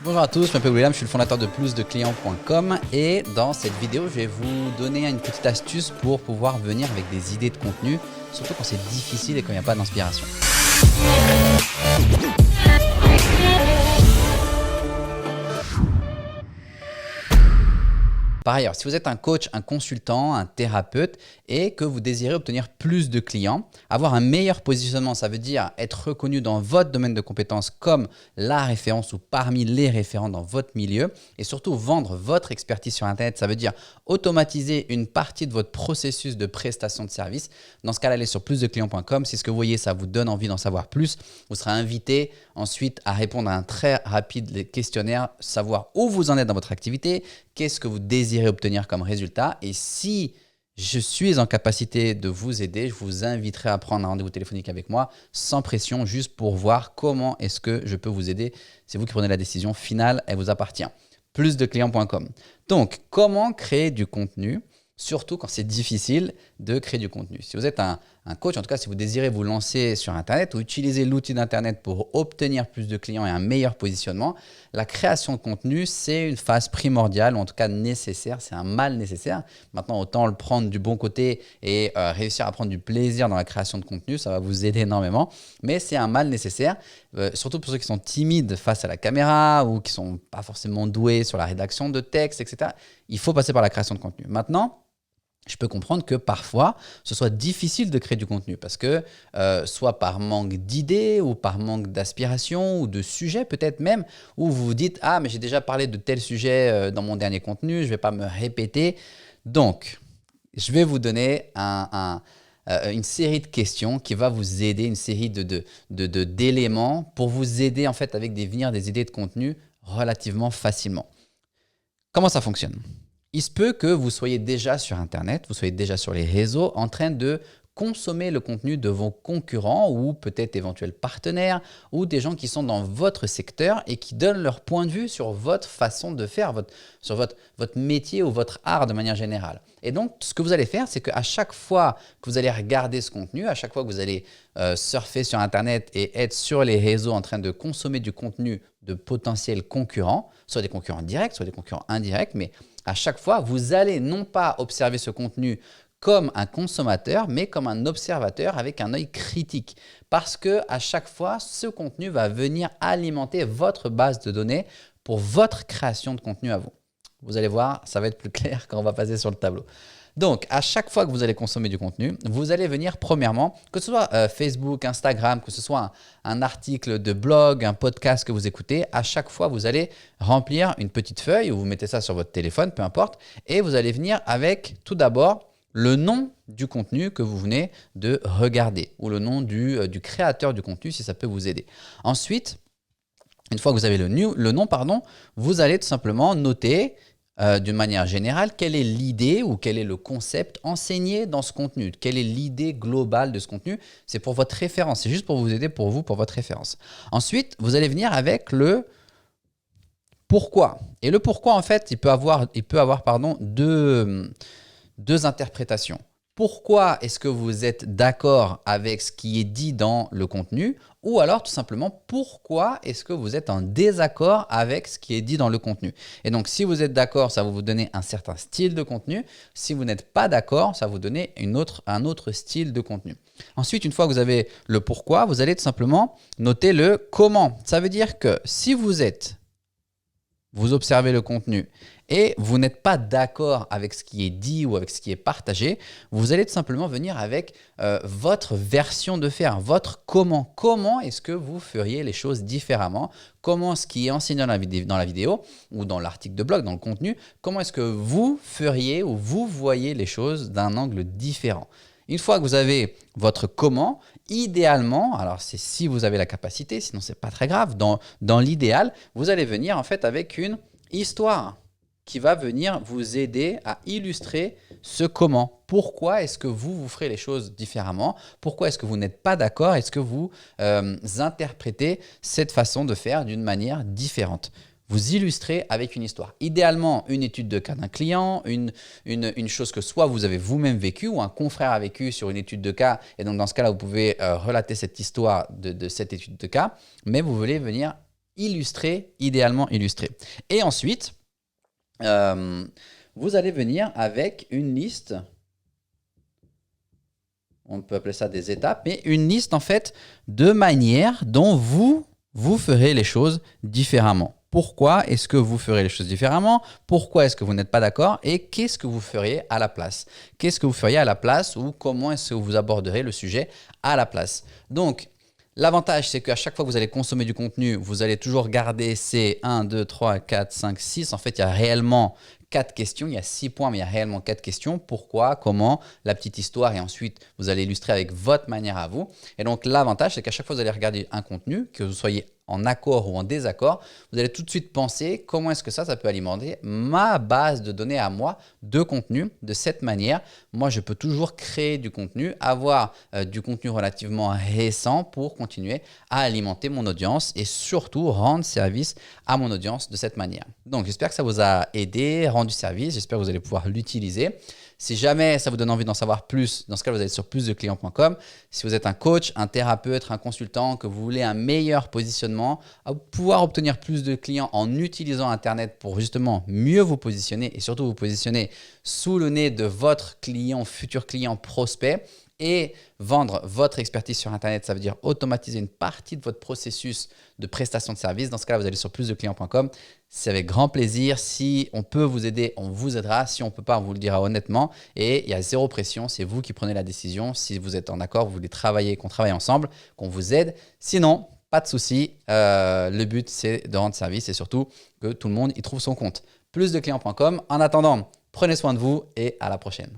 Bonjour à tous, je m'appelle William, je suis le fondateur de plusdeclients.com et dans cette vidéo, je vais vous donner une petite astuce pour pouvoir venir avec des idées de contenu, surtout quand c'est difficile et quand il n'y a pas d'inspiration. Par ailleurs, si vous êtes un coach, un consultant, un thérapeute et que vous désirez obtenir plus de clients, avoir un meilleur positionnement, ça veut dire être reconnu dans votre domaine de compétences comme la référence ou parmi les référents dans votre milieu et surtout vendre votre expertise sur Internet, ça veut dire automatiser une partie de votre processus de prestation de service. Dans ce cas-là, allez sur plusdeclients.com. Si ce que vous voyez, ça vous donne envie d'en savoir plus, vous serez invité ensuite à répondre à un très rapide questionnaire, savoir où vous en êtes dans votre activité, qu'est-ce que vous désirez obtenir comme résultat et si je suis en capacité de vous aider, je vous inviterai à prendre un rendez-vous téléphonique avec moi sans pression, juste pour voir comment est-ce que je peux vous aider. C'est vous qui prenez la décision finale, elle vous appartient. Plusdeclients.com. Donc, comment créer du contenu, surtout quand c'est difficile de créer du contenu. Si vous êtes un coach, en tout cas, si vous désirez vous lancer sur Internet ou utiliser l'outil d'Internet pour obtenir plus de clients et un meilleur positionnement, la création de contenu, c'est une phase primordiale, ou en tout cas nécessaire, c'est un mal nécessaire. Maintenant, autant le prendre du bon côté et réussir à prendre du plaisir dans la création de contenu, ça va vous aider énormément, mais c'est un mal nécessaire, surtout pour ceux qui sont timides face à la caméra ou qui ne sont pas forcément doués sur la rédaction de texte, etc. Il faut passer par la création de contenu. Maintenant, je peux comprendre que parfois, ce soit difficile de créer du contenu parce que soit par manque d'idées ou par manque d'aspiration ou de sujet peut-être même, où vous vous dites « Ah, mais j'ai déjà parlé de tel sujet dans mon dernier contenu, je ne vais pas me répéter. » Donc, je vais vous donner une série de questions qui va vous aider, une série d'éléments pour vous aider en fait avec des idées de contenu relativement facilement. Comment ça fonctionne ? Il se peut que vous soyez déjà sur Internet, vous soyez déjà sur les réseaux en train de consommer le contenu de vos concurrents ou peut-être éventuels partenaires ou des gens qui sont dans votre secteur et qui donnent leur point de vue sur votre façon de faire, sur votre métier ou votre art de manière générale. Et donc, ce que vous allez faire, c'est qu'à chaque fois que vous allez regarder ce contenu, à chaque fois que vous allez surfer sur Internet et être sur les réseaux en train de consommer du contenu de potentiels concurrents, soit des concurrents directs, soit des concurrents indirects, mais à chaque fois, vous allez non pas observer ce contenu comme un consommateur, mais comme un observateur avec un œil critique. Parce qu'à chaque fois, ce contenu va venir alimenter votre base de données pour votre création de contenu à vous. Vous allez voir, ça va être plus clair quand on va passer sur le tableau. Donc, à chaque fois que vous allez consommer du contenu, vous allez venir premièrement, que ce soit Facebook, Instagram, que ce soit un article de blog, un podcast que vous écoutez, à chaque fois, vous allez remplir une petite feuille ou vous mettez ça sur votre téléphone, peu importe, et vous allez venir avec tout d'abord le nom du contenu que vous venez de regarder ou le nom du créateur du contenu si ça peut vous aider. Ensuite, une fois que vous avez le nom, vous allez tout simplement noter d'une manière générale, quelle est l'idée ou quel est le concept enseigné dans ce contenu? Quelle est l'idée globale de ce contenu? C'est pour votre référence, c'est juste pour vous aider pour votre référence. Ensuite, vous allez venir avec le pourquoi. Et le pourquoi, en fait, il peut avoir deux interprétations. Pourquoi est-ce que vous êtes d'accord avec ce qui est dit dans le contenu? Ou alors tout simplement, pourquoi est-ce que vous êtes en désaccord avec ce qui est dit dans le contenu? Et donc, si vous êtes d'accord, ça va vous donner un certain style de contenu. Si vous n'êtes pas d'accord, ça va vous donner un autre style de contenu. Ensuite, une fois que vous avez le pourquoi, vous allez tout simplement noter le comment. Ça veut dire que si vous observez le contenu et vous n'êtes pas d'accord avec ce qui est dit ou avec ce qui est partagé, vous allez tout simplement venir avec votre version de faire, votre comment. Comment est-ce que vous feriez les choses différemment? Comment ce qui est enseigné dans la vidéo ou dans l'article de blog, dans le contenu, comment est-ce que vous feriez ou vous voyez les choses d'un angle différent? Une fois que vous avez votre comment, idéalement, alors c'est si vous avez la capacité, sinon c'est pas très grave, dans l'idéal, vous allez venir en fait avec une histoire qui va venir vous aider à illustrer ce comment. Pourquoi est-ce que vous ferez les choses différemment? Pourquoi est-ce que vous n'êtes pas d'accord? Est-ce que vous interprétez cette façon de faire d'une manière différente? Vous illustrez avec une histoire. Idéalement, une étude de cas d'un client, une chose que soit vous avez vous-même vécu ou un confrère a vécu sur une étude de cas. Et donc, dans ce cas-là, vous pouvez relater cette histoire de cette étude de cas. Mais vous voulez venir illustré, idéalement illustré. Et ensuite, vous allez venir avec une liste. On peut appeler ça des étapes, mais une liste en fait de manières dont vous ferez les choses différemment. Pourquoi est-ce que vous ferez les choses différemment? Pourquoi est-ce que vous n'êtes pas d'accord? Et qu'est-ce que vous feriez à la place? Qu'est-ce que vous feriez à la place ou comment est-ce que vous aborderez le sujet à la place? Donc, l'avantage, c'est qu'à chaque fois que vous allez consommer du contenu, vous allez toujours garder ces 1, 2, 3, 4, 5, 6. En fait, il y a réellement 4 questions. Il y a 6 points, mais il y a réellement 4 questions. Pourquoi, comment, la petite histoire. Et ensuite, vous allez illustrer avec votre manière à vous. Et donc, l'avantage, c'est qu'à chaque fois que vous allez regarder un contenu, que vous soyez en accord ou en désaccord, vous allez tout de suite penser comment est-ce que ça peut alimenter ma base de données à moi de contenu. De cette manière, moi, je peux toujours créer du contenu, avoir du contenu relativement récent pour continuer à alimenter mon audience et surtout rendre service à mon audience de cette manière. Donc, j'espère que ça vous a aidé, rendu service. J'espère que vous allez pouvoir l'utiliser. Si jamais ça vous donne envie d'en savoir plus, dans ce cas, vous allez sur plusdeclients.com. Si vous êtes un coach, un thérapeute, un consultant, que vous voulez un meilleur positionnement, à pouvoir obtenir plus de clients en utilisant Internet pour justement mieux vous positionner et surtout vous positionner sous le nez de votre client, futur client, prospect, et vendre votre expertise sur Internet, ça veut dire automatiser une partie de votre processus de prestation de service. Dans ce cas-là, vous allez sur plusdeclients.com. C'est avec grand plaisir. Si on peut vous aider, on vous aidera. Si on ne peut pas, on vous le dira honnêtement. Et il y a zéro pression. C'est vous qui prenez la décision. Si vous êtes en accord, vous voulez travailler, qu'on travaille ensemble, qu'on vous aide. Sinon, pas de souci. Le but, c'est de rendre service et surtout que tout le monde y trouve son compte. Plusdeclients.com. En attendant, prenez soin de vous et à la prochaine.